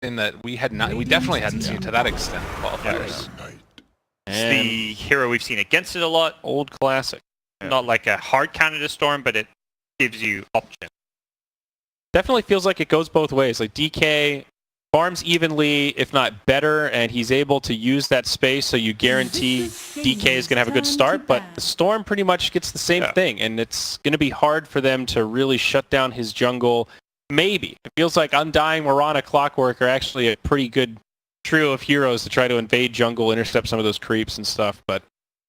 something that we definitely hadn't seen to that extent in qualifiers. It's the hero we've seen against it a lot. Old classic. Not like a hard counter to Storm, but it gives you options. Definitely feels like it goes both ways. Like DK farms evenly, if not better, and he's able to use that space, so you guarantee DK is going to have a good start, but the Storm pretty much gets the same thing, and it's going to be hard for them to really shut down his jungle. Maybe. It feels like Undying, Mirana, Clockwork are actually a pretty good trio of heroes to try to invade jungle, intercept some of those creeps and stuff, but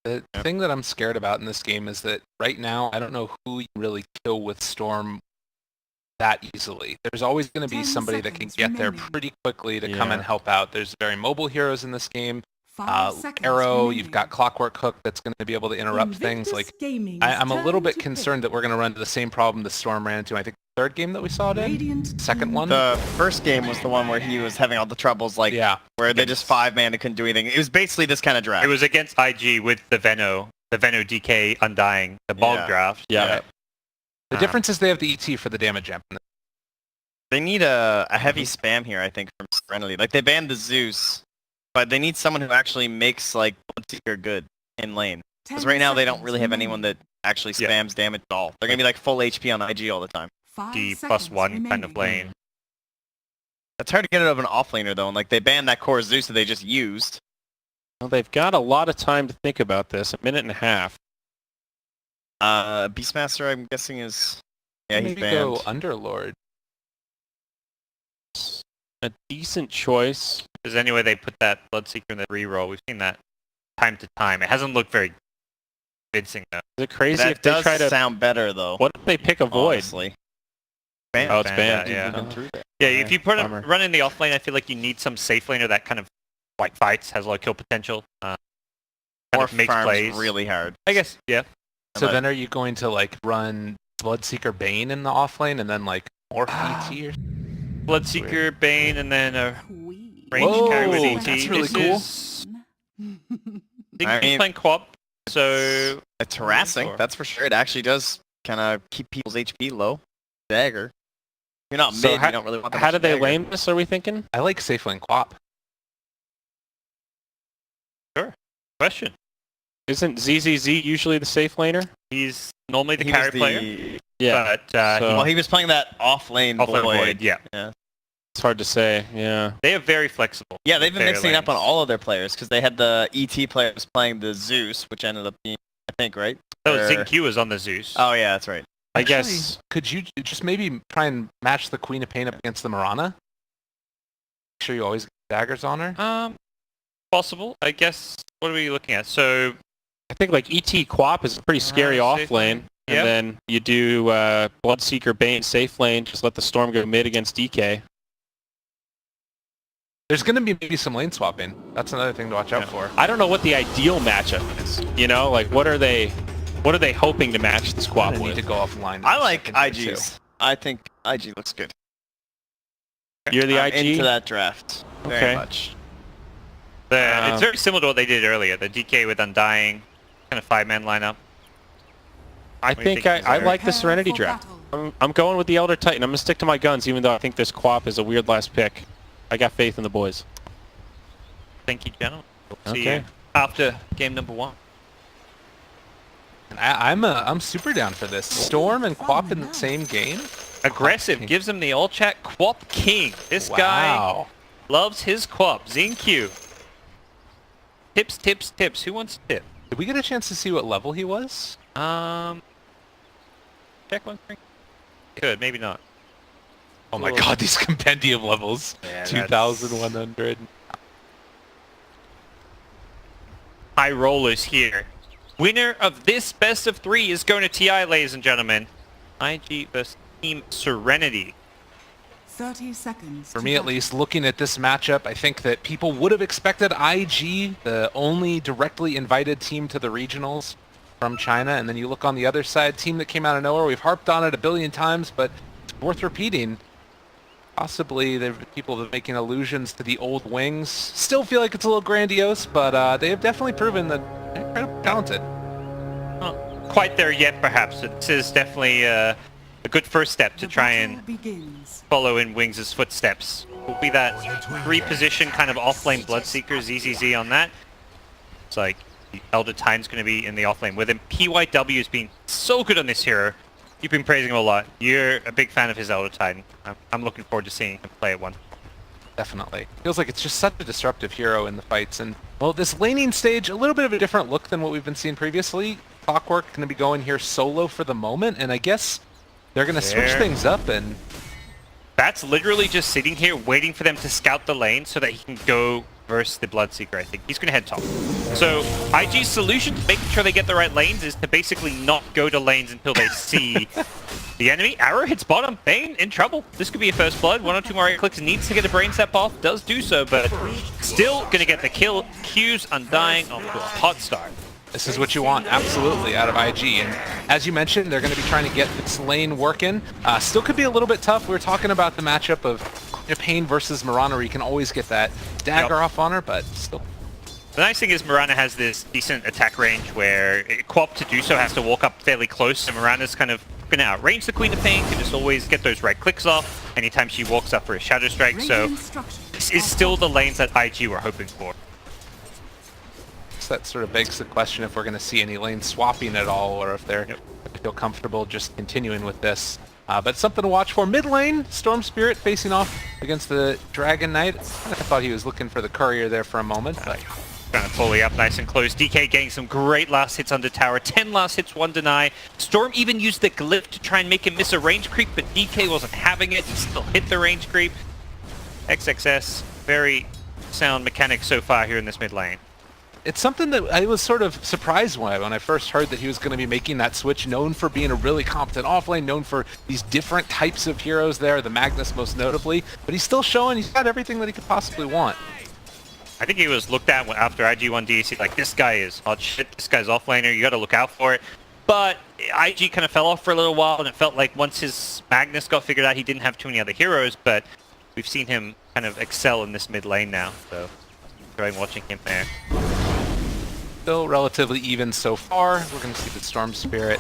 the thing that I'm scared about in this game is that right now I don't know who you really kill with Storm that easily. There's always going to be somebody that can get there pretty quickly to come and help out. There's very mobile heroes in this game. Arrow, you've got Clockwork Hook that's going to be able to interrupt things. Like I'm a little bit concerned that we're going to run into the same problem the Storm ran into. I think the third game that we saw it in, second one. The first game was the one where he was having all the troubles, like where they just 5-man and couldn't do anything. It was basically this kind of draft. It was against IG with the Veno DK Undying, the bog draft. Yeah. The difference is they have the ET for the damage amp. They need a heavy spam here, I think, from Serenity. Like, they banned the Zeus, but they need someone who actually makes, like, Bloodseeker good in lane. Because right now they don't really have anyone that actually spams damage at all. They're going to be, like, full HP on IG all the time. The +1 kind of lane. That's hard to get out of an offlaner, though, and, like, they banned that core Zeus that they just used. Well, they've got a lot of time to think about this, a minute and a half. Beastmaster, I'm guessing, is... Yeah, he's banned. Go Underlord. A decent choice. If there's any way they put that Bloodseeker in the reroll, we've seen that time to time. It hasn't looked very convincing, though. Is it crazy that if they try to... does sound better, though. What if they pick a Void? Honestly. Banned. Oh, it's banned. Yeah, if you put run in the offlane, I feel like you need some safe laner that kind of like fights, has a lot of kill potential. Or makes farms plays really hard. I guess, yeah. So then are you going to, like, run Bloodseeker Bane in the offlane and then, like, Morph ET or Bloodseeker, Bane, and then a range carry with ET. That's really cool. I think he's playing co-op, so... It's harassing, that's for sure. It actually does kind of keep people's HP low. Dagger. You're not mid, you don't really want that How much do they dagger. lane this, are we thinking? I like safe lane Quap. Sure. Question. Isn't ZZZ usually the safe laner? He's normally the carry player. Yeah. But, well, he was playing that off-lane Void. Yeah. It's hard to say, yeah. They are very flexible. Yeah, they've been mixing it up on all of their players, because they had the ET players playing the Zeus, which ended up being, I think, right? Oh, Xingqiu was on the Zeus. Oh, yeah, that's right. I guess... Could you just maybe try and match the Queen of Pain up against the Mirana? Make sure you always get daggers on her? Possible. I guess, what are we looking at? So... I think, like, ET Quap is a pretty scary off lane. And then you do Bloodseeker Bane safe lane, just let the Storm go mid against DK. There's going to be maybe some lane swapping. That's another thing to watch out for. I don't know what the ideal matchup is. You know, like, what are they hoping to match this Quap They with? need to go offline. I like IGs. I think IG looks good. You're the I'm IG? into that draft. Very much. It's very similar to what they did earlier. The DK with Undying, kind of 5-man lineup. I think I like the Serenity draft. I'm going with the Elder Titan. I'm going to stick to my guns, even though I think this Quap is a weird last pick. I got faith in the boys. Thank you, gentlemen. We'll see you after game number 1. I'm super down for this. Storm and Quap in the same game? Aggressive. Gives him the all-chat Quap King. This guy loves his Quap. Xingqiu. Tips, tips, tips. Who wants a tip? Did we get a chance to see what level he was? Check one thing. Could, maybe not. Oh my god, these compendium levels. 2,100. High rollers here. Winner of this best of 3 is going to TI, ladies and gentlemen. IG versus Team Serenity. 30 seconds. For me, at least, looking at this matchup, I think that people would have expected IG, the only directly invited team to the regionals from China, and then you look on the other side, team that came out of nowhere. We've harped on it a billion times, but it's worth repeating. Possibly there have people that are making allusions to the old wings. Still feel like it's a little grandiose, but they have definitely proven that they're incredibly talented. Not quite there yet, perhaps. This is definitely a good first step to The try battle and begins. follow in Wings' footsteps. Will be that reposition kind of off-lane Bloodseeker, ZZZ on that. It's like the Elder Titan's going to be in the off-lane with him. PYW has been so good on this hero. You've been praising him a lot. You're a big fan of his Elder Titan. I'm looking forward to seeing him play at one. Definitely. Feels like it's just such a disruptive hero in the fights. And, well, this laning stage, a little bit of a different look than what we've been seeing previously. Clockwork going to be going here solo for the moment, and I guess they're going to switch things up. And Bat's literally just sitting here waiting for them to scout the lane so that he can go versus the Bloodseeker, I think. He's going to head top. So IG's solution to making sure they get the right lanes is to basically not go to lanes until they see the enemy. Arrow hits bottom. Bane in trouble. This could be a first blood. 1 or 2 more right clicks. Needs to get a brain step off. Does do so, but still going to get the kill. Q's Undying onto a hot start. this is what you want, absolutely, out of IG. And as you mentioned, they're going to be trying to get this lane working. Still could be a little bit tough. We were talking about the matchup of Pain versus Mirana, where you can always get that dagger off on her, but still. The nice thing is Mirana has this decent attack range where Quap to do so has to walk up fairly close, and Mirana's kind of going to outrange the Queen of Pain, can just always get those right clicks off anytime she walks up for a Shadow Strike, so this is still the lanes that IG were hoping for. So that sort of begs the question if we're going to see any lane swapping at all, or if they're feel comfortable just continuing with this. But something to watch for. Mid lane, Storm Spirit facing off against the Dragon Knight. I thought he was looking for the courier there for a moment, but Trying to fully up nice and close. DK getting some great last hits under tower. 10 last hits, 1 deny. Storm even used the glyph to try and make him miss a range creep, but DK wasn't having it. He still hit the range creep. XXS, very sound mechanics so far here in this mid lane. it's something that I was sort of surprised when I first heard that he was going to be making that switch, known for being a really competent offlane, known for these different types of heroes there, the Magnus most notably, but he's still showing he's got everything that he could possibly want. I think he was looked at after IG1 DAC, like, this guy is hot shit, this guy's offlaner, you gotta look out for it. But IG kind of fell off for a little while, and it felt like once his Magnus got figured out, he didn't have too many other heroes, but we've seen him kind of excel in this mid lane now, so enjoying watching him there. Still relatively even so far. We're going to see the Storm Spirit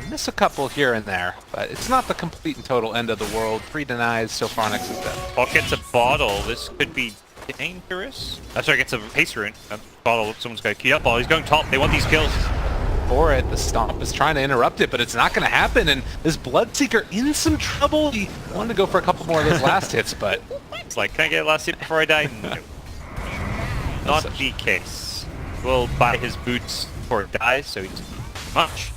miss a couple here and there, but it's not the complete and total end of the world. 3 denies so far next is death. Bot gets a bottle, this could be dangerous. Sorry, gets a haste rune. A bottle, someone's got to queue up. Oh, he's going top, they want these kills. For it, the Stomp is trying to interrupt it, but it's not going to happen, and this Bloodseeker in some trouble. He wanted to go for a couple more of those last hits, but It's like, can I get a last hit before I die? No. Not the case. We'll buy his boots before it dies, so he's much.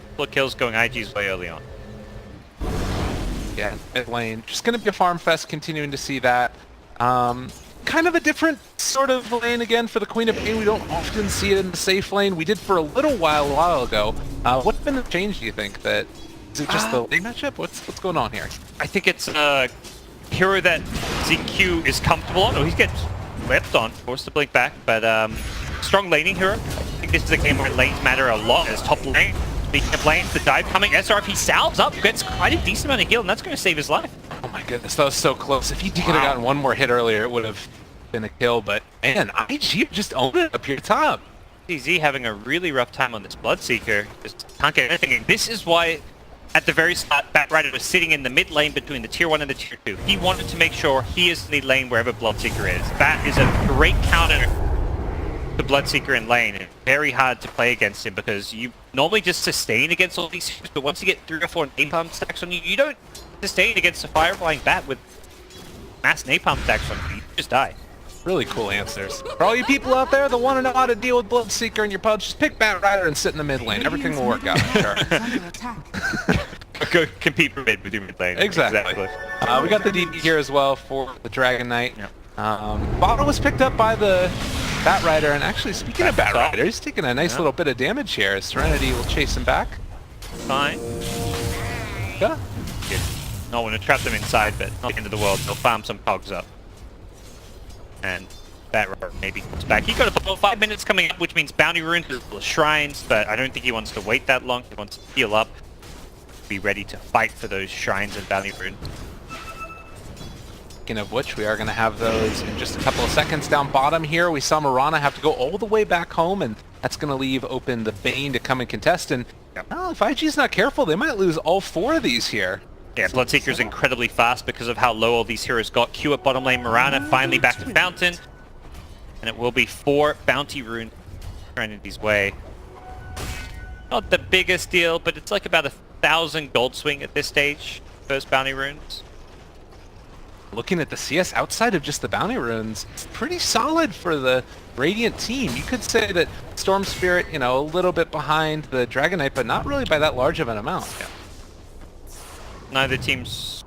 Couple of kills going IG's way early on. yeah, mid lane. Just going to be a farm fest, continuing to see that. Kind of a different sort of lane again for the Queen of Pain. We don't often see it in the safe lane. We did for a while ago. What's been the change, do you think? That is it just the lane matchup? What's going on here? I think it's a hero that ZQ is comfortable on. Oh, he gets left on, forced to blink back, but strong laning hero. I think this is a game where lanes matter a lot as top lane. Speaking of lanes, the dive coming, SRP salves up, gets quite a decent amount of heal, and that's going to save his life. Oh my goodness, that was so close. If he could have gotten one more hit earlier, it would have been a kill, but man, IG just owned it up here top. DZ having a really rough time on this Bloodseeker. Just can't get anything. This is why, at the very start, Batrider was sitting in the mid lane between the tier 1 and the tier 2. He wanted to make sure he is in the lane wherever Bloodseeker is. That is a great counter to Bloodseeker in lane, and very hard to play against him because you normally just sustain against all these heroes, but once you get 3 or 4 napalm stacks on you, you don't sustain against a fire-flying bat with mass napalm stacks on you. You just die. Really cool answers. For all you people out there that want to know how to deal with Bloodseeker in your pubs, just pick Batrider and sit in the mid lane. Everything will work out, I'm sure. Under attack. Go compete for mid with your mid lane. Exactly. We got the DP here as well for the Dragon Knight. Yep. Bottle was picked up by the Batrider, and actually, speaking of Batrider, he's taking a nice little bit of damage here. Serenity will chase him back. Fine. Yeah. Good. Not want to trap them inside, but not the end of the world. They'll farm some cogs up. And Batrider maybe comes back. He got about 5 minutes coming up, which means bounty runes, shrines, but I don't think he wants to wait that long. He wants to heal up, be ready to fight for those shrines and bounty runes. Speaking of which, we are going to have those in just a couple of seconds. Down bottom here, we saw Mirana have to go all the way back home, and that's going to leave open the Bane to come and contest. And well, if IG's not careful, they might lose all 4 of these here. Yeah, Bloodseeker's incredibly fast because of how low all these heroes got. Q at bottom lane, Mirana finally back to Fountain. And it will be 4 bounty runes Serenity's way. Not the biggest deal, but it's like about 1,000 gold swing at this stage. First bounty runes. Looking at the CS outside of just the bounty runes, it's pretty solid for the Radiant team. You could say that Storm Spirit, you know, a little bit behind the Dragon Knight, but not really by that large of an amount. Yeah. Neither team's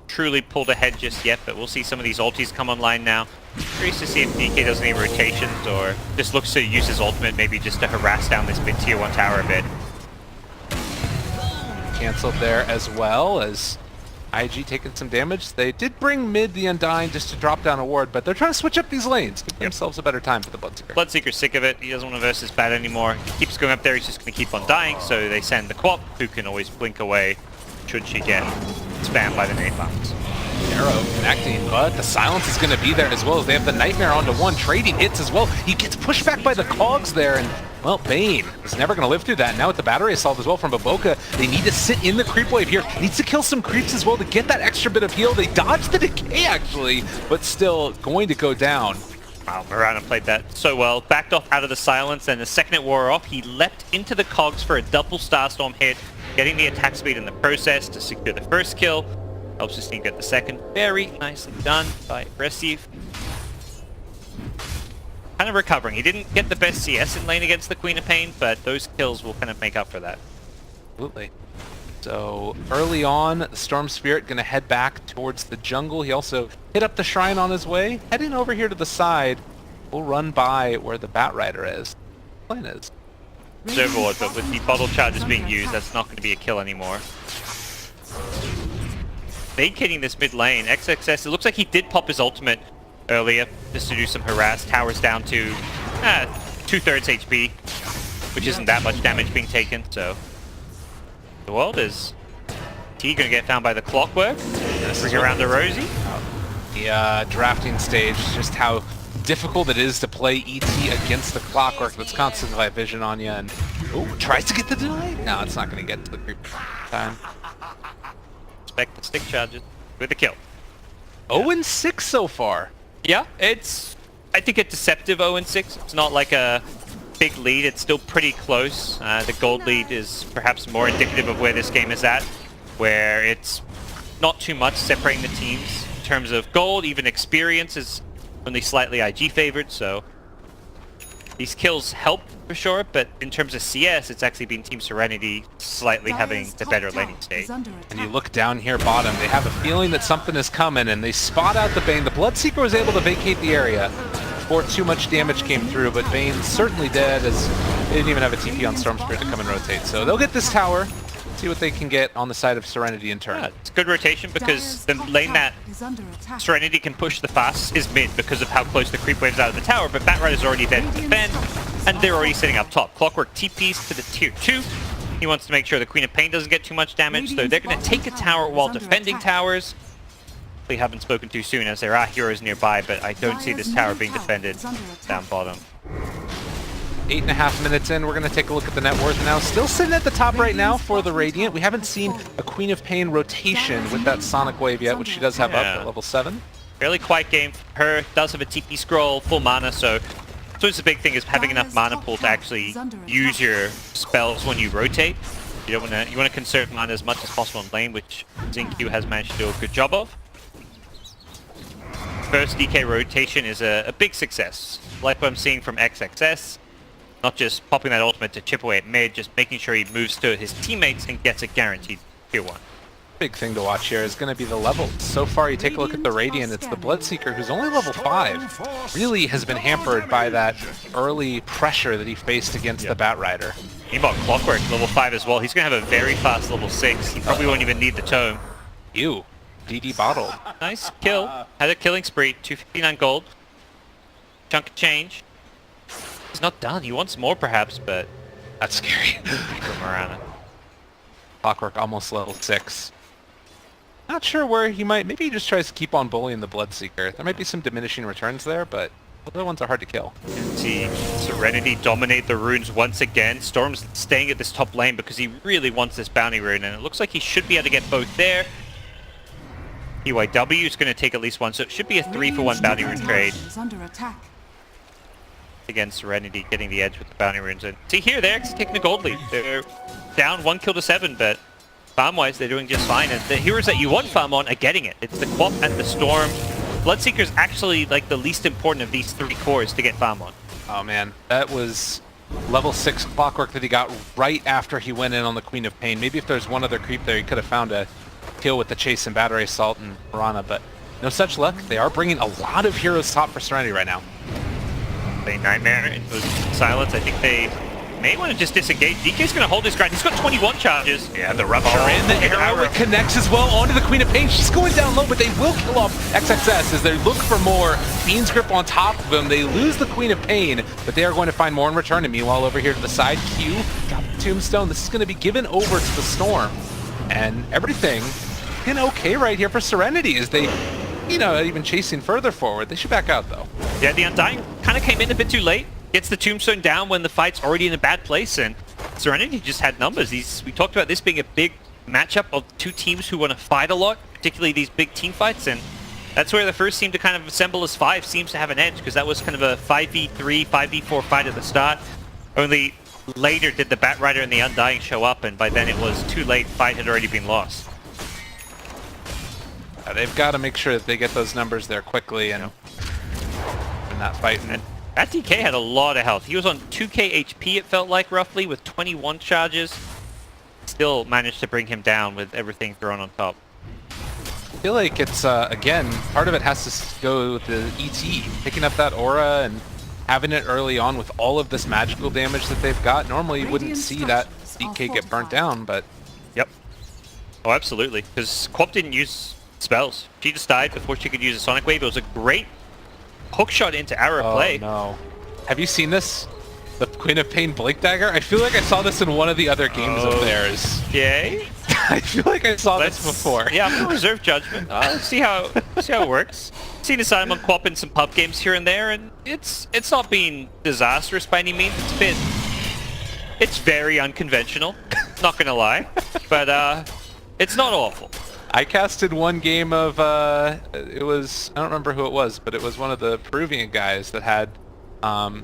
truly pulled ahead just yet, but we'll see some of these ultis come online now. Curious to see if DK does any rotations or just looks to use his ultimate maybe just to harass down this mid tier 1 tower a bit. Cancelled there as well as IG taking some damage. They did bring mid the Undying just to drop down a ward, but they're trying to switch up these lanes, give themselves a better time for the Bloodseeker. Bloodseeker's sick of it. He doesn't want to versus bad anymore. He keeps going up there, he's just going to keep on dying, so they send the Quap, who can always blink away should she get spammed by the napalms. Arrow connecting, but the silence is going to be there as well as they have the Nightmare onto 1, trading hits as well. He gets pushed back by the Cogs there, and well, Bane is never going to live through that. Now with the battery assault as well from Baboka, they need to sit in the creep wave here. Needs to kill some creeps as well to get that extra bit of heal. They dodged the decay actually, but still going to go down. Wow, Mirana played that so well. Backed off out of the silence, and the second it wore off, he leapt into the Cogs for a double Starstorm hit, getting the attack speed in the process to secure the first kill. Helps his team get the second. Very nicely done by Aggressive. Kind of recovering. He didn't get the best CS in lane against the Queen of Pain, but those kills will kind of make up for that. Absolutely. So early on, the Storm Spirit going to head back towards the jungle. He also hit up the shrine on his way. Heading over here to the side, we'll run by where the Bat Rider is. Plane is. It's overboard, but with the bottle charges being used, that's not going to be a kill anymore. Vacating this mid lane, XXS, it looks like he did pop his ultimate earlier just to do some harass. Tower's down to 2/3 HP, which isn't that much damage being taken, so the world is T gonna get found by the Clockwork. Bring around the Rosie. The drafting stage, just how difficult it is to play ET against the Clockwork that's constantly by vision on you, and tries to get the deny. No, it's not going to get to the creep time. Expect the stick charges with a kill. 0-6 so far. Yeah, it's I think a deceptive 0-6. It's not like a big lead. It's still pretty close. The gold lead is perhaps more indicative of where this game is at, where it's not too much separating the teams in terms of gold. Even experience is only slightly IG favored, so these kills help for sure, but in terms of CS, it's actually been Team Serenity slightly having the better laning state. And you look down here bottom, they have a feeling that something is coming, and they spot out the Bane. The Bloodseeker was able to vacate the area before too much damage came through, but Bane's certainly dead, as they didn't even have a TP on Storm Spirit to come and rotate. So they'll get this tower, see what they can get on the side of Serenity in turn. Yeah, it's good rotation because the lane that Serenity can push the fastest is mid because of how close the creep wave's out of the tower, but Batrider's already there to defend, and they're already sitting up top. Clockwork TPs to the tier 2. He wants to make sure the Queen of Pain doesn't get too much damage, so they're going to take a tower while defending towers. We haven't spoken too soon as there are heroes nearby, but I don't see this tower being defended down bottom. 8.5 minutes in, we're going to take a look at the net worth now. Still sitting at the top right now for the Radiant. We haven't seen a Queen of Pain rotation with that Sonic Wave yet, which she does have up at level 7. Fairly quiet game for her. Does have a TP scroll, full mana, so it's a big thing is having enough mana pool to actually use your spells when you rotate. You don't want to. You want to conserve mana as much as possible in lane, which XinQ has managed to do a good job of. First DK rotation is a big success, like what I'm seeing from XXS. Not just popping that ultimate to chip away at mid, just making sure he moves to his teammates and gets a guaranteed tier 1. Big thing to watch here is going to be the levels. So far, you take a look at the Radiant, it's the Bloodseeker, who's only level 5. Really has been hampered by that early pressure that he faced against the Bat Rider. Meanwhile, Clockwork, level 5 as well. He's going to have a very fast level 6. He probably won't even need the tome. Ew. DD bottled. Nice kill. Had a killing spree. 259 gold. Chunk of change. He's not done. He wants more perhaps, but that's scary. from Mirana. Clockwork almost level 6. Not sure where he might. Maybe he just tries to keep on bullying the Bloodseeker. There might be some diminishing returns there, but the other ones are hard to kill. See Serenity dominate the runes once again. Storm's staying at this top lane because he really wants this bounty rune, and it looks like he should be able to get both there. EYW is going to take at least one, so it should be a 3-for-1 bounty rune trade. Under attack. Again, Serenity getting the edge with the bounty runes. And see here, they're actually taking a gold lead. They're down 1 kill to 7, but farm-wise, they're doing just fine. And the heroes that you want farm on are getting it. It's the Quap and the Storm. Bloodseeker's actually like the least important of these 3 cores to get farm on. Oh man, that was level 6 clockwork that he got right after he went in on the Queen of Pain. Maybe if there's one other creep there, he could have found a kill with the Chase and Battery Assault and Piranha, but no such luck. They are bringing a lot of heroes top for Serenity right now. They Nightmare into silence. I think they may want to just disengage. DK's going to hold his ground. He's got 21 charges. Yeah, the Rupture and the arrow, it connects as well onto the Queen of Pain. She's going down low, but they will kill off XXS as they look for more. Fiend's Grip on top of him. They lose the Queen of Pain, but they are going to find more in return. And meanwhile, over here to the side, Q got the Tombstone. This is going to be given over to the Storm. And everything in okay right here for Serenity as they, you know, even chasing further forward. They should back out, though. Yeah, the Undying kind of came in a bit too late. Gets the Tombstone down when the fight's already in a bad place, and Serenity just had numbers. We talked about this being a big matchup of 2 teams who want to fight a lot, particularly these big team fights, and that's where the first team to kind of assemble as 5 seems to have an edge, because that was kind of a 5v3, 5v4 fight at the start. Only later did the Batrider and the Undying show up, and by then it was too late. Fight had already been lost. They've got to make sure that they get those numbers there quickly and not fighting. And that DK had a lot of health. He was on 2k HP, it felt like, roughly, with 21 charges. Still managed to bring him down with everything thrown on top. I feel like it's, again, part of it has to go with the ET. Picking up that aura and having it early on with all of this magical damage that they've got. Normally you wouldn't see that DK get burnt down, but... Yep. Oh, absolutely. Because Quap didn't use spells. She just died before she could use a Sonic Wave. It was a great hook shot into arrow play. No. Have you seen this? The Queen of Pain Blink Dagger? I feel like I saw this in one of the other games of theirs. Yay? I feel like I saw this before. Yeah, I'm gonna reserve judgment. Let's see how it works. Seen a Simon Quap in some pub games here and there, and it's not been disastrous by any means. It's very unconventional. Not gonna lie, but it's not awful. I casted one game of, it was, I don't remember who it was, but it was one of the Peruvian guys that had, I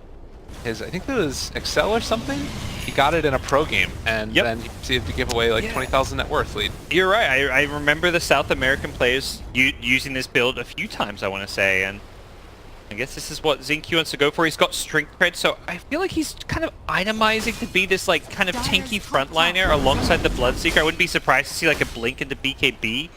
think it was Excel or something. He got it in a pro game, and then he proceeded to give away like 20,000 net worth lead. You're right. I remember the South American players using this build a few times, I want to say, and I guess this is what Zinky wants to go for. He's got strength cred, so I feel like he's kind of itemizing to be this like kind of tanky frontliner alongside the Bloodseeker. I wouldn't be surprised to see like a Blink into BKB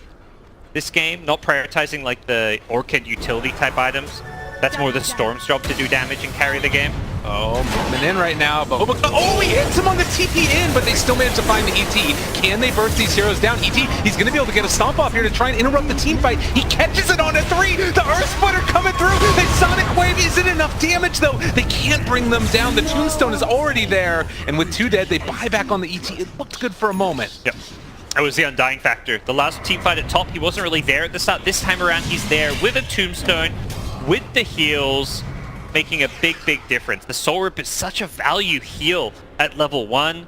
this game, not prioritizing like the Orchid utility type items. That's more the Storm's job to do damage and carry the game. Oh, movement in right now, but oh, he hits him on the TP in, but they still manage to find the ET. Can they burst these heroes down? ET, he's going to be able to get a stomp off here to try and interrupt the team fight. He catches it on a 3. The Earth Splitter coming through. The Sonic Wave isn't enough damage, though. They can't bring them down. The Tombstone is already there, and with 2 dead, they buy back on the ET. It looked good for a moment. Yep. That was the Undying factor. The last team fight at top, he wasn't really there at the start. This time around, he's there with a Tombstone, with the heals, making a big difference. The Soul Rip is such a value heal at level 1,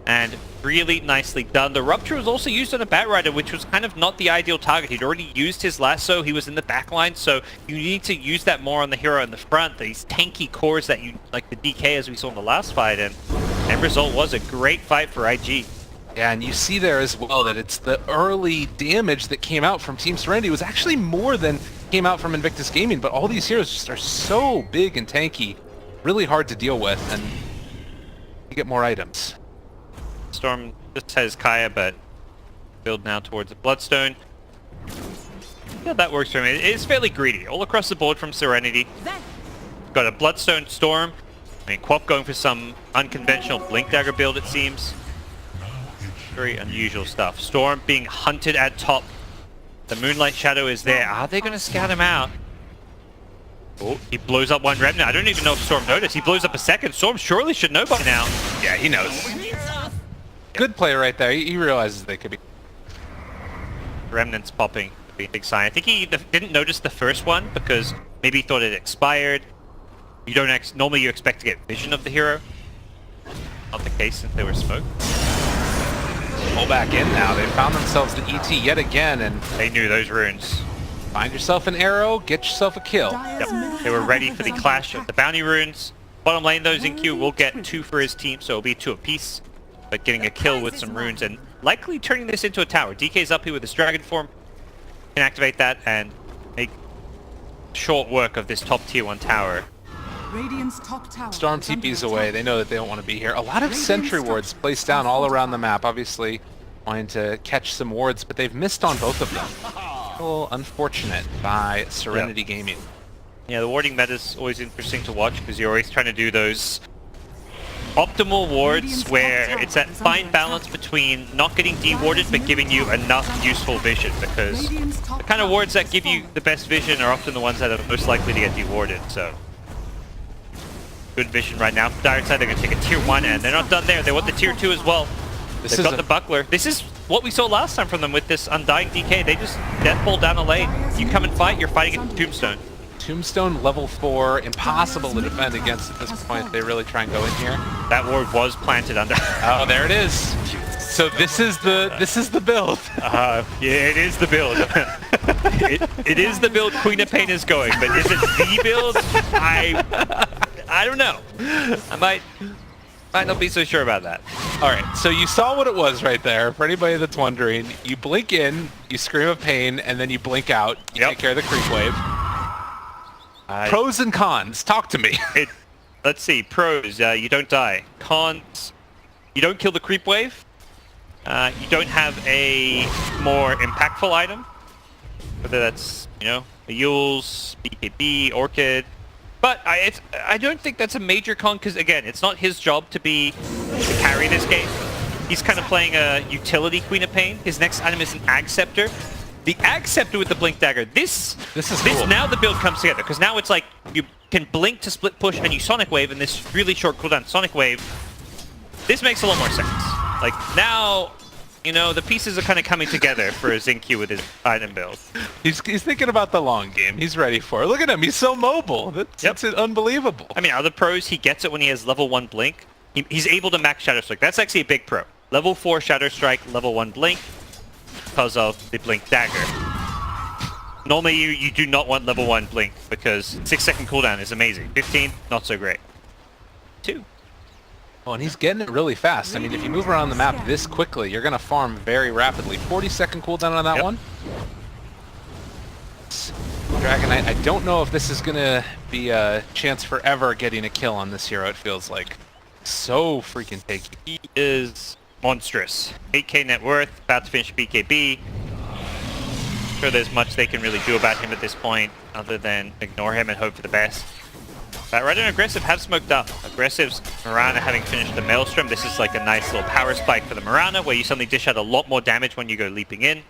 and really nicely done. The Rupture was also used on a Batrider, which was kind of not the ideal target. He'd already used his lasso, he was in the back line, so you need to use that more on the hero in the front, these tanky cores that you, like the DK as we saw in the last fight, and end result was a great fight for IG. Yeah, and you see there as well that it's the early damage that came out from Team Serenity was actually more than came out from Invictus Gaming, but all these heroes just are so big and tanky, really hard to deal with, and you get more items. Storm just has Kaya, but build now towards the Bloodstone. Yeah, that works for me. It's fairly greedy, all across the board from Serenity. Got a Bloodstone Storm. I mean, Quap going for some unconventional Blink Dagger build, it seems. Very unusual stuff. Storm being hunted at top. The Moonlight Shadow is there. Are they going to scout him out? Oh, he blows up one Remnant. I don't even know if Storm noticed. He blows up a second. Storm surely should know by now. Yeah, he knows. Good play right there. He realizes they could be. Remnants popping would be a big sign. I think he didn't notice the first one because maybe he thought it expired. You don't normally you expect to get vision of the hero. Not the case since they were smoked. Pull back in now. They found themselves the ET yet again, and they knew those runes. Find yourself an arrow, get yourself a kill. Yep. They were ready for the clash of the bounty runes. Bottom lane though, ZinQ will get 2 for his team, so it'll be 2 apiece. But getting a kill with some runes and likely turning this into a tower. DK's up here with his dragon form. Can activate that and make short work of this top tier 1 tower. Radiant's top tower Storm is under TP's attack. away. They know that they don't want to be here. A lot of sentry wards placed down all around the map, obviously wanting to catch some wards, but they've missed on both of them. A little unfortunate by Serenity Gaming. Yeah, the warding meta is always interesting to watch because you're always trying to do those optimal wards where it's that fine balance between not getting de-warded but giving you enough useful vision, because the kind of wards that give you the best vision are often the ones that are most likely to get de-warded. So good vision right now from Dire side. They're going to take a tier 1 and they're not done there. They want the tier 2 as well. They've got the buckler. This is what we saw last time from them with this Undying DK. They just deathball down the lane. You come and fight, you're fighting at Tombstone. Tombstone level 4, impossible to defend against at this point if they really try and go in here. That ward was planted under. Oh, there it is. So this is the build. Yeah, it is the build. it is the build Queen of Pain is going, but is it the build? I don't know. I might not be so sure about that. All right, so you saw what it was right there. For anybody that's wondering, you blink in, you scream of pain, and then you blink out. You take care of the creep wave. Pros and cons. Talk to me. Let's see. Pros, you don't die. Cons, you don't kill the creep wave. You don't have a more impactful item. Whether that's, a Yule's, BKB, Orchid. But I don't think that's a major con because, again, it's not his job to carry this game. He's kind of playing a utility Queen of Pain. His next item is an Ag Scepter. The Ag Scepter with the Blink Dagger. This is cool. Now the build comes together because now it's like you can blink to split push and you Sonic Wave in this really short cooldown Sonic Wave. This makes a lot more sense. Like now, the pieces are kind of coming together for ZinQ with his item build. He's thinking about the long game. He's ready for it. Look at him. He's so mobile. That's unbelievable. I mean, other pros, he gets it when he has level 1 Blink. He's able to max Shadow Strike. That's actually a big pro. Level 4 Shadow Strike, level 1 Blink because of the Blink Dagger. Normally, you do not want level 1 Blink because 6-second cooldown is amazing. 15, not so great. 2. Oh, and he's getting it really fast. I mean, if you move around the map this quickly, you're going to farm very rapidly. 40-second cooldown on that one. Dragon Knight, I don't know if this is going to be a chance for ever getting a kill on this hero, it feels like. So freaking tanky. He is monstrous. 8k net worth, about to finish BKB. Sure there's much they can really do about him at this point, other than ignore him and hope for the best. Batrider and Aggressive have smoked up. Aggressive's Mirana having finished the Maelstrom. This is like a nice little power spike for the Mirana, where you suddenly dish out a lot more damage when you go leaping in.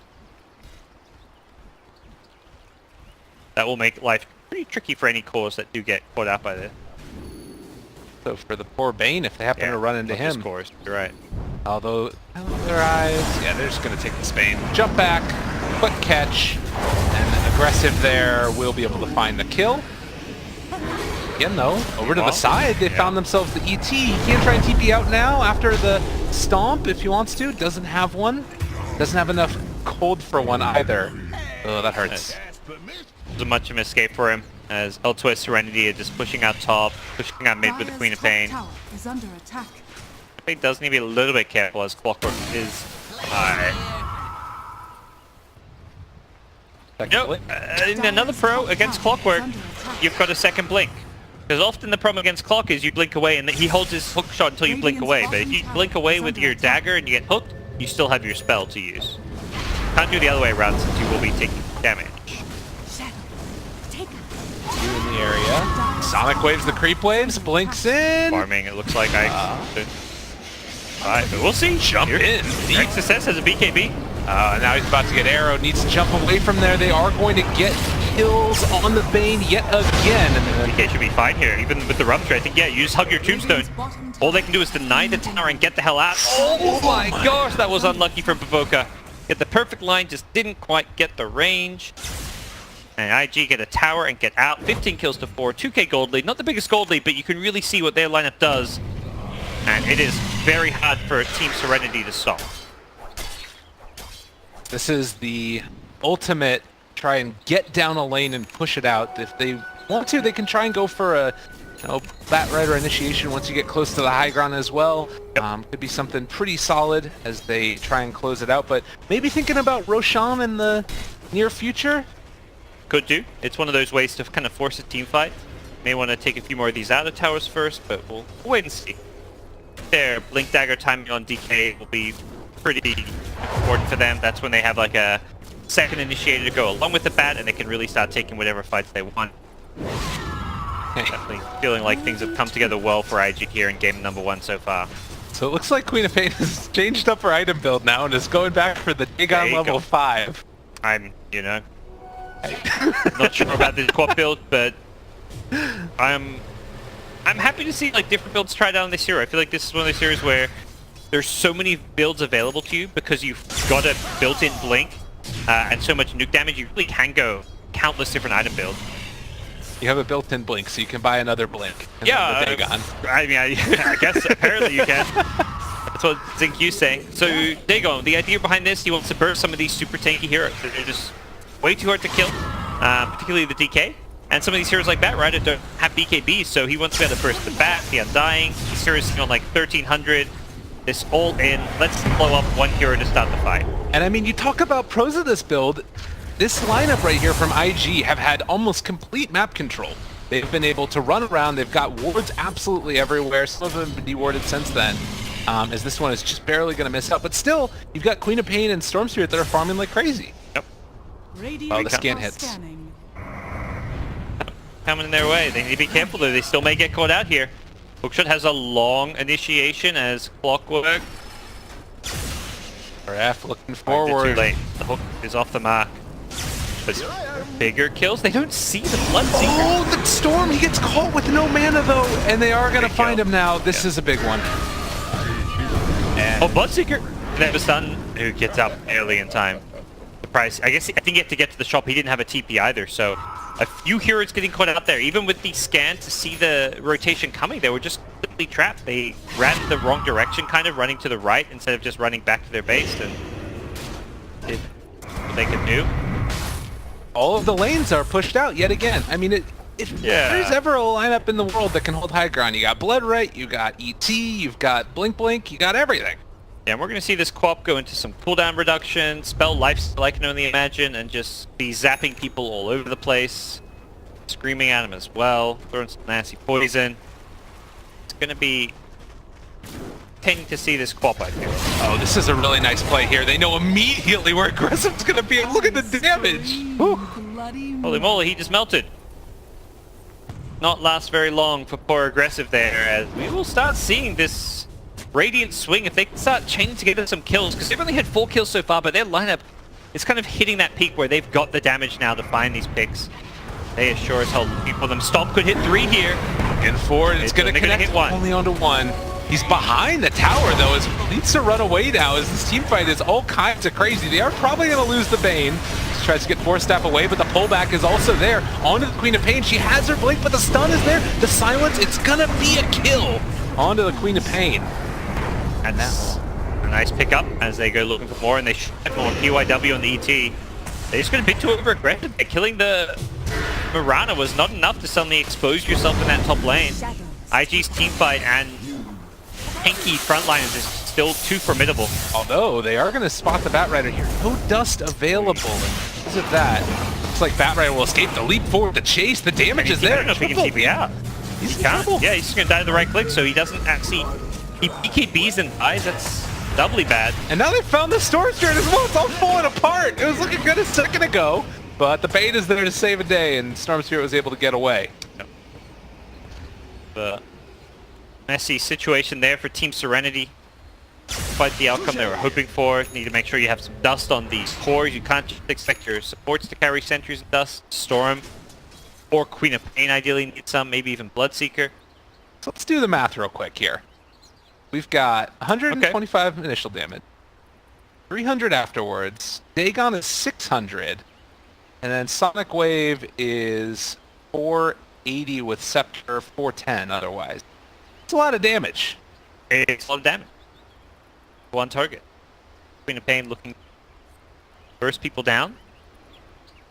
That will make life pretty tricky for any cores that do get caught out by this. So for the poor Bane, if they happen to run into him. Cores, you're right. Although, their eyes, yeah, they're just going to take this Bane. Jump back, quick catch, and Aggressive there will be able to find the kill. Again, though, over to the side, they found themselves the ET. He can try and TP out now after the stomp if he wants to. Doesn't have one. Doesn't have enough cold for one either. Oh, that hurts. There's much of an escape for him, as L2S Serenity are just pushing out top, pushing out mid with the Queen of Pain. Is under attack. He does need to be a little bit careful as Clockwork is high. In another pro against Clockwork, you've got a second blink. Because often the problem against Clock is you blink away and he holds his hook shot until you blink away. But if you blink away with your dagger and you get hooked, you still have your spell to use. Can't do the other way around since you will be taking damage. You in the area. Sonic waves the creep waves, blinks in. Farming, it looks like Alright, but we'll see. Jump in. Direct Success has a BKB. Now he's about to get arrowed. Needs to jump away from there. They are going to get kills on the Bane yet again. And BK should be fine here, even with the Rupture. I think, yeah, you just hug your Tombstone. All they can do is deny the tower and get the hell out. Oh my gosh, that was unlucky from Bavoka. Get the perfect line, just didn't quite get the range. And IG get a tower and get out. 15 kills to 4, 2k gold lead. Not the biggest gold lead, but you can really see what their lineup does. And it is very hard for Team Serenity to stop. This is the ultimate try and get down a lane and push it out. If they want to, they can try and go for a Bat Rider initiation once you get close to the high ground as well. Could be something pretty solid as they try and close it out, but maybe thinking about Roshan in the near future? Could do. It's one of those ways to kind of force a team fight. May want to take a few more of these outer towers first, but we'll wait and see. Their Blink Dagger timing on DK will be pretty important for them. That's when they have like a second initiator to go along with the bat, and they can really start taking whatever fights they want. Definitely feeling like things have come together well for IG here in game number 1 so far. So it looks like Queen of Pain has changed up her item build now and is going back for the Dagon level 5. I'm not sure about this quad build, but I'm happy to see like different builds tried out on this hero. I feel like this is one of those heroes where there's so many builds available to you because you've got a built-in blink and so much nuke damage. You really can go countless different item builds. You have a built-in blink, so you can buy another blink. Yeah, the Dagon. I mean, I guess apparently you can. That's what Zinkyu's saying. So Dagon, the idea behind this, he wants to burst some of these super tanky heroes. They're just way too hard to kill, particularly the DK. And some of these heroes like Bat Rider don't have BKBs, so he wants to be able to burst the Bat, the Undying. These heroes on like 1300. This all in. Let's blow up one hero to start the fight. And I mean, you talk about pros of this build. This lineup right here from IG have had almost complete map control. They've been able to run around. They've got wards absolutely everywhere. Some of them have been dewarded since then, as this one is just barely going to miss out. But still, you've got Queen of Pain and Storm Spirit that are farming like crazy. Yep. Oh, the scan hits. Coming their way. They need to be careful though. They still may get caught out here. Hookshot has a long initiation as Clockwork. RF looking Too forward. late. The hook is off the mark. But bigger kills. They don't see the Bloodseeker. Oh, the Storm! He gets caught with no mana though, and they are going to find him now. This is a big one. And Bloodseeker! Never stun. Who gets up early in time. The price. I think he had to get to the shop. He didn't have a TP either, so a few heroes getting caught out there. Even with the scan to see the rotation coming, they were just completely trapped. They ran the wrong direction, kind of running to the right instead of just running back to their base, and did what they could do. all of the lanes are pushed out yet again. I mean, if there's ever a lineup in the world that can hold high ground, you got Bloodright, you got ET, you've got Blink Blink, you got everything. Yeah, and we're going to see this co-op go into some cooldown reduction, spell lifesteal I can only imagine, and just be zapping people all over the place, screaming at them as well, throwing some nasty poison. It's going to be tending to see this co-op, I feel. Oh, this is a really nice play here. They know immediately where Aggressive's going to be. Look at the damage. Whew. Holy moly, he just melted. Not last very long for poor Aggressive there, as we will start seeing this Radiant swing if they can start chaining together some kills, because they've only had 4 kills so far, but their lineup is kind of hitting that peak where they've got the damage now to find these picks. They are sure as hell looking for them. Stomp could hit 3 here. And forward, it's going to connect hit 1. only onto 1. He's behind the tower, though, as he needs to run away now, as this team fight is all kinds of crazy. They are probably going to lose the Bane. She tries to get 4-step away, but the pullback is also there. Onto the Queen of Pain. She has her blink, but the stun is there. The silence, it's going to be a kill. Onto the Queen of Pain. And now, a nice pickup as they go looking for more, and they shoot more PYW on the ET. They're just going to be too over-aggressive. Killing the Mirana was not enough to suddenly expose yourself in that top lane. IG's teamfight and tanky frontliners is still too formidable. Although, they are going to spot the Batrider here. No dust available. Because of that, looks like Batrider will escape the leap forward to chase. The damage is there. I don't know if he can TP out. He's can't. Yeah, he's just going to die to the right click, so he doesn't actually... He BKBs and dies, that's doubly bad. And now they found the storage turret as well. It's all falling apart. It was looking good a second ago, but the bait is there to save a day, and Storm Spirit was able to get away. Yep. The messy situation there for Team Serenity. Despite the outcome they were hoping for, you need to make sure you have some dust on these cores. You can't just expect your supports to carry sentries and dust. Storm or Queen of Pain ideally need some, maybe even Bloodseeker. So let's do the math real quick here. We've got 125 initial damage. 300 afterwards. Dagon is 600. And then Sonic Wave is 480 with Scepter, 410 otherwise. It's a lot of damage. It's a lot of damage. One target. Queen of Pain looking to burst people down.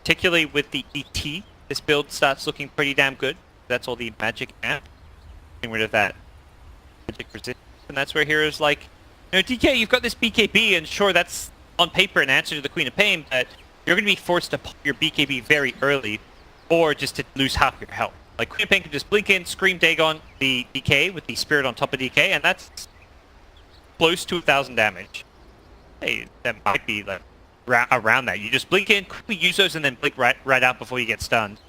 Particularly with the ET, this build starts looking pretty damn good. That's all the magic amp. Getting rid of that magic resistance. And that's where heroes like, DK, you've got this BKB, and sure, that's on paper an answer to the Queen of Pain, but you're going to be forced to pop your BKB very early, or just to lose half your health. Like, Queen of Pain can just blink in, scream Dagon the DK with the Spirit on top of DK, and that's close to 1,000 damage. Hey, that might be like around that. You just blink in, quickly use those, and then blink right out before you get stunned.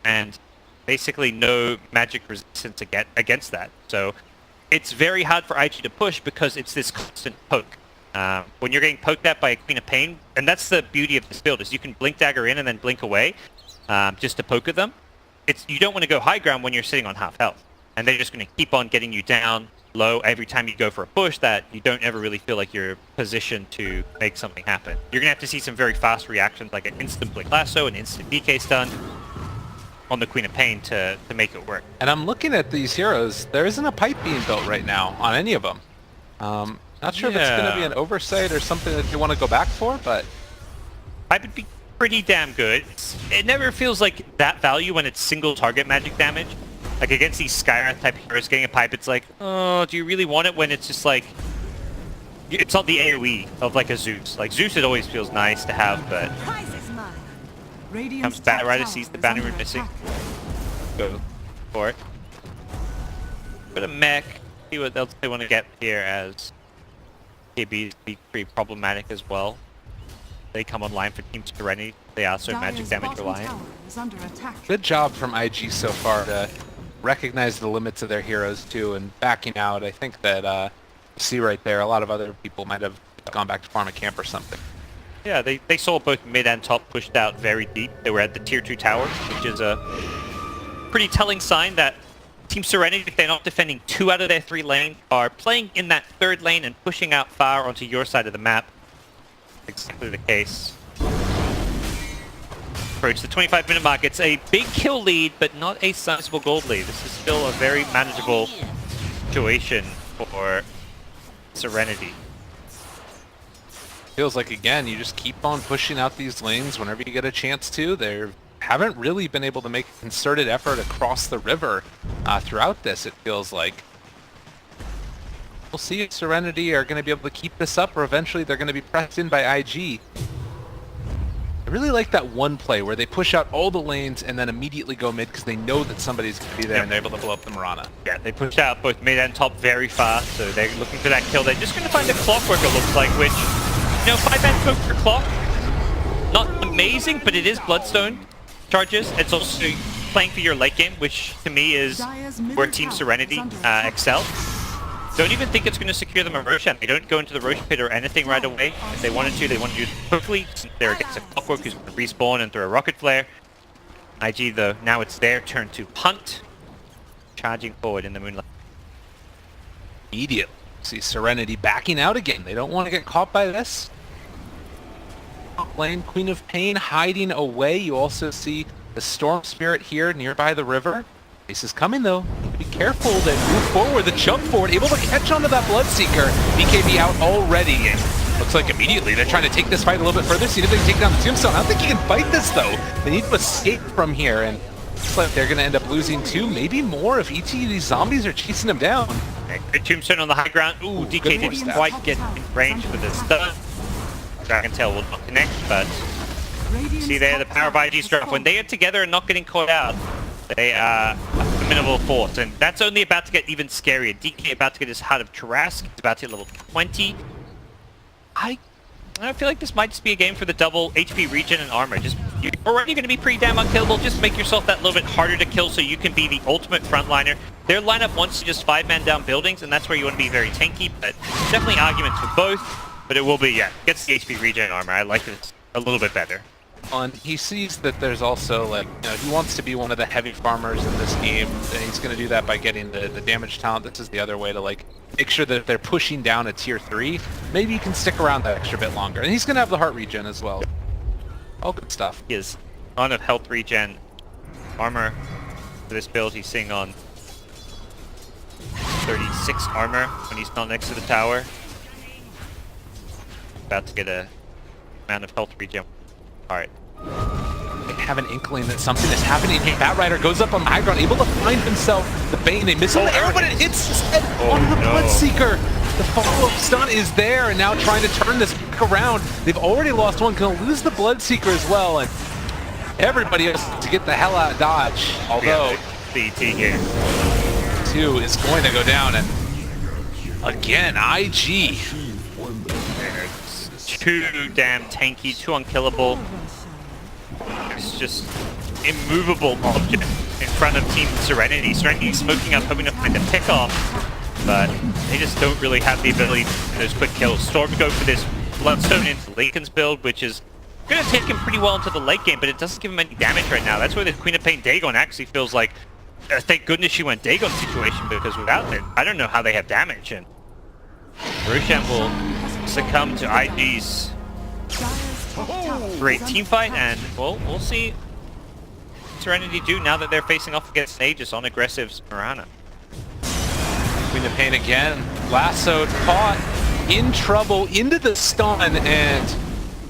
And basically no magic resistance against that. So it's very hard for IG to push because it's this constant poke. When you're getting poked at by a Queen of Pain, and that's the beauty of this build, is you can blink dagger in and then blink away just to poke at them. You don't want to go high ground when you're sitting on half health. And they're just going to keep on getting you down low every time you go for a push that you don't ever really feel like you're positioned to make something happen. You're going to have to see some very fast reactions, like an instant blink lasso, an instant DK stun on the Queen of Pain to make it work. And I'm looking at these heroes. There isn't a pipe being built right now on any of them. Not sure if it's going to be an oversight or something that you want to go back for, but Pipe would be pretty damn good. It never feels like that value when it's single target magic damage. Like against these Skywrath type heroes, getting a pipe, it's like, oh, do you really want it when it's just like, it's not the AoE of like a Zeus. Like Zeus, it always feels nice to have, but comes Bat Rider, sees the bounty rune missing, go for it. But a mech, see what else they want to get here, as KB be pretty problematic as well. They come online for Team Serenity. They are so magic damage reliant. Good job from IG so far to recognize the limits of their heroes too, and backing out. I think that you see right there, a lot of other people might have gone back to farm a camp or something. Yeah, they saw both mid and top pushed out very deep. They were at the tier 2 tower, which is a pretty telling sign that Team Serenity, if they're not defending 2 out of their 3 lane, are playing in that 3rd lane and pushing out far onto your side of the map. Exactly the case. Approach the 25-minute mark. It's a big kill lead, but not a sizable gold lead. This is still a very manageable situation for Serenity. Feels like, again, you just keep on pushing out these lanes whenever you get a chance to. They haven't really been able to make a concerted effort across the river throughout this, it feels like. We'll see if Serenity are going to be able to keep this up, or eventually they're going to be pressed in by IG. I really like that one play where they push out all the lanes and then immediately go mid because they know that somebody's going to be there and they're able to blow up the Mirana. Yeah, they pushed out both mid and top very fast, so they're looking for that kill. They're just going to find a clockwork, it looks like, which, 5-man smoke per clock, not amazing, but it is Bloodstone charges. It's also playing for your late game, which to me is where Team Serenity excel. Don't even think it's going to secure them a Roshan. They don't go into the Rosh pit or anything right away. If they wanted to, they want to do it quickly. Since they're against a Clockwork who's going to respawn and throw a Rocket Flare. IG, though, now it's their turn to punt. Charging forward in the moonlight. Immediately. See Serenity backing out again. They don't want to get caught by this. Top lane, Queen of Pain hiding away. You also see the Storm Spirit here nearby the river. Ace is coming though. Be careful, then move forward, the jump forward, able to catch onto that Bloodseeker. BKB out already, and looks like immediately they're trying to take this fight a little bit further, see if they can take down the Tombstone. I don't think you can fight this though. They need to escape from here, and looks like they're going to end up losing 2, maybe more if these zombies are chasing them down. Good Tombstone on the high ground. Ooh, DK didn't quite get in range with his stun. Dragon Tail will not connect, but see there, the power of IG's draft. When they are together and not getting caught out, they are a formidable force, and that's only about to get even scarier. DK about to get his Heart of Trask. It's about to hit level 20. I feel like this might just be a game for the double HP regen and armor. You're already going to be pretty damn unkillable. Just make yourself that little bit harder to kill so you can be the ultimate frontliner. Their lineup wants to just 5-man down buildings, and that's where you want to be very tanky, but definitely arguments for both. But it will be, gets the HP regen and armor. I like it a little bit better. And he sees that there's also, like, you know, he wants to be one of the heavy farmers in this game, and he's going to do that by getting the damage talent. This is the other way to, like, make sure that if they're pushing down a tier 3, maybe you can stick around that extra bit longer. And he's going to have the heart regen as well. All good stuff. He has a ton of health regen armor for this build. He's sitting on 36 armor when he's not next to the tower. About to get a amount of health regen. Alright. They have an inkling that something is happening. Hey, Batrider goes up on the high ground, able to find himself the Bane. They miss him the arrow, but it hits his head onto the Bloodseeker. The follow-up stun is there, and now trying to turn this back around. They've already lost one, gonna lose the Bloodseeker as well, and everybody else to get the hell out of Dodge. Although, CT here. 2 is going to go down, and again, IG. Too damn tanky, too unkillable. It's just immovable object in front of Team Serenity. Serenity smoking up, hoping to find a pick off, but they just don't really have the ability to do those quick kills. Storm go for this Bloodstone into Laken's build, which is going to take him pretty well into the late game, but it doesn't give him any damage right now. That's where the Queen of Pain Dagon actually feels like, thank goodness she went Dagon situation, because without it, I don't know how they have damage. And Roshan will succumb to IG's great team fight, and well, we'll see what Serenity do now that they're facing off against Aegis on aggressive Mirana. Queen of Pain again, lassoed, caught, in trouble, into the stun, and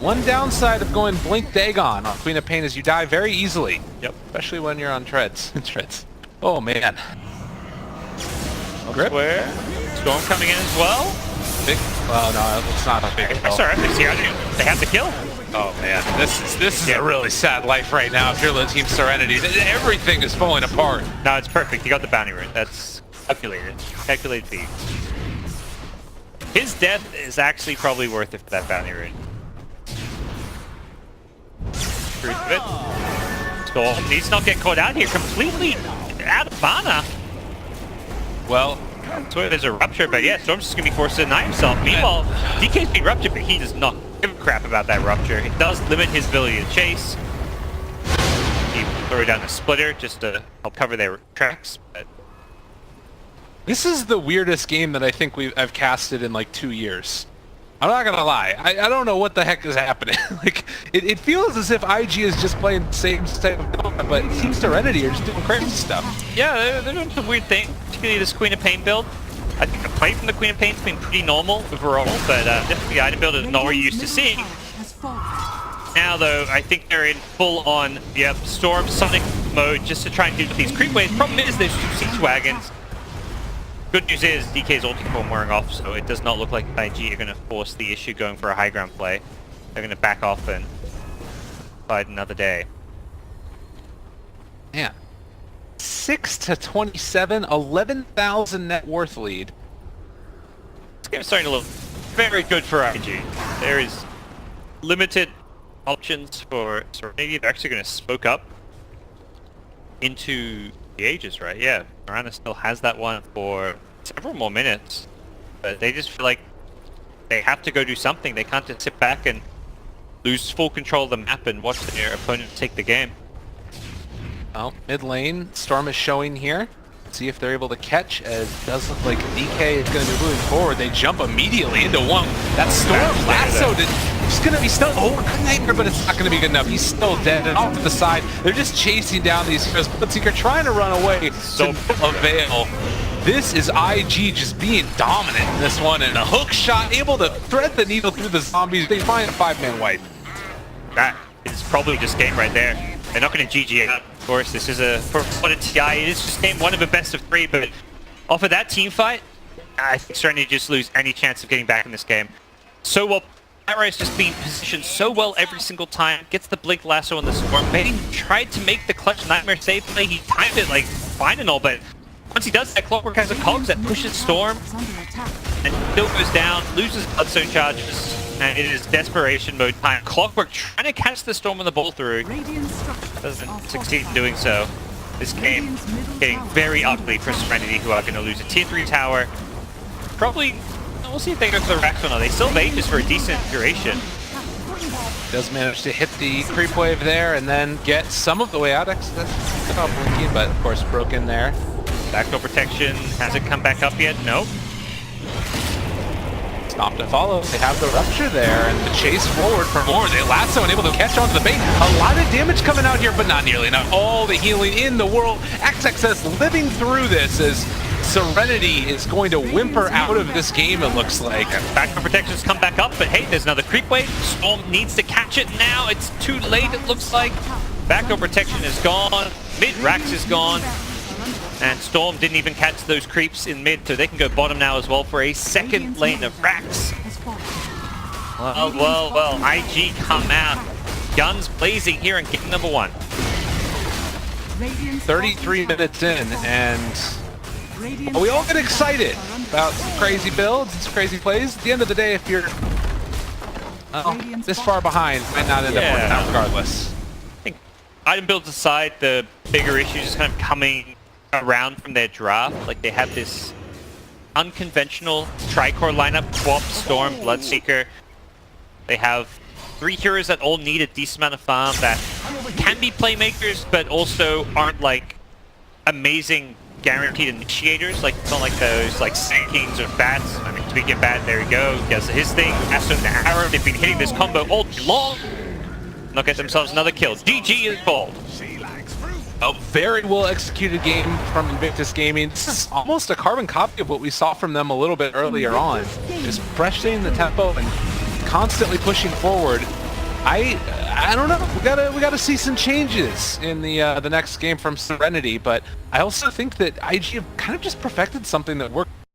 one downside of going Blink Dagon on Queen of Pain is you die very easily. Yep. Especially when you're on treads. Treads. Oh man. Grip. Where? Storm coming in as well. Big. Well, no, it's not a big. Sorry, they have the kill. Oh man, this is a really sad life right now if you're the Team Serenity. Everything is falling apart. No, it's perfect. You got the bounty rune. That's calculated. Calculated feat. His death is actually probably worth it for that bounty rune. Truth of it. Storm needs not get caught out here. Completely out of mana. Well, that's where there's a rupture, but yeah, Storm's just gonna be forced to deny himself. Meanwhile, DK's being ruptured, but he does not give a crap about that rupture. It does limit his ability to chase. He throw down a splitter just to help cover their tracks. But this is the weirdest game that I think I've casted in like 2 years. I'm not gonna lie. I don't know what the heck is happening. Like it feels as if IG is just playing the same type of Dota, but Team Serenity are just doing crazy stuff. yeah, they're doing some weird things, particularly this Queen of Pain build. I think the play from the Queen of Pain's been pretty normal overall, but definitely the item build is not what you're used to seeing. Now though, I think they're in full-on Storm Sonic mode just to try and deal with these creep waves. Problem is there's 2 siege wagons. Good news is DK's ulti form wearing off, so it does not look like IG are going to force the issue going for a high ground play. They're going to back off and fight another day. Man. 6-27, 11,000 net worth lead. This game's starting to look very good for IG. There is limited options for Serenity. They're actually going to smoke up into the Aegis, right? Yeah, Mirana still has that one for several more minutes, but they just feel like they have to go do something. They can't just sit back and lose full control of the map and watch their opponent take the game. Well, mid lane, Storm is showing here. See if they're able to catch, as it does look like DK is going to be moving forward. They jump immediately into one. That Storm lassoed it. He's going to be stunned. Oh, good nightmare, but it's not going to be good enough. He's still dead and off to the side. They're just chasing down these heroes. Bloodseeker trying to run away. So avail. This is IG just being dominant in this one, and a hook shot able to thread the needle through the zombies. They find a 5-man wipe. That is probably just game right there. They're not going to GG it. Of course, this is for what a TI. It is just game 1 of a best of 3, but off of that team fight, I think Serenity just lose any chance of getting back in this game. So well, Batrider's just being positioned so well every single time. Gets the Blink Lasso on the Storm. Bane tried to make the clutch Nightmare save play. He timed it like fine and all, but once he does that, Clockwork has a cogs that pushes Storm and still goes down, loses Bloodstone charges, and it is desperation mode time. Clockwork trying to catch the Storm on the ball through. Doesn't succeed in doing so. This game getting very ugly for Serenity, who are going to lose a tier 3 tower. Probably, we'll see if they go for the Rax or not. They still have Aegis for a decent duration. Does manage to hit the creep wave there and then get some of the way out. That's blinking, but of course broken there. Backdoor protection. Has it come back up yet? Nope. Stop to follow. They have the rupture there and the chase forward for more. They lasso and able to catch onto the bait. A lot of damage coming out here, but not nearly enough. All the healing in the world. XXS living through this as Serenity is going to whimper out of this game, it looks like. Backdoor protections come back up, but hey, there's another creep wave. Storm needs to catch it now. It's too late, it looks like. Backdoor protection is gone. Mid Rax is gone. And Storm didn't even catch those creeps in mid, so they can go bottom now as well for a second lane of Rax. Well, IG come out. Guns blazing here in game number 1. 33 minutes in, and we all get excited about some crazy builds and some crazy plays. At the end of the day, if you're this far behind, might not end up working out regardless. I think item builds aside, the bigger issues is kind of coming around from their draft. Like, they have this unconventional Tricore lineup: Quap, Storm, Bloodseeker. They have 3 heroes that all need a decent amount of farm that can be playmakers, but also aren't like amazing guaranteed initiators. Like, it's not like those like Sand Kings or Bats. I mean, speaking of Bat, there we go. He does his thing. Astro and Arrow, they've been hitting this combo all long. They'll get themselves another kill. GG is bald. A very well executed game from Invictus Gaming. This is almost a carbon copy of what we saw from them a little bit earlier on. Just freshening the tempo and constantly pushing forward. I don't know. We gotta see some changes in the next game from Serenity, but I also think that IG have kind of just perfected something that worked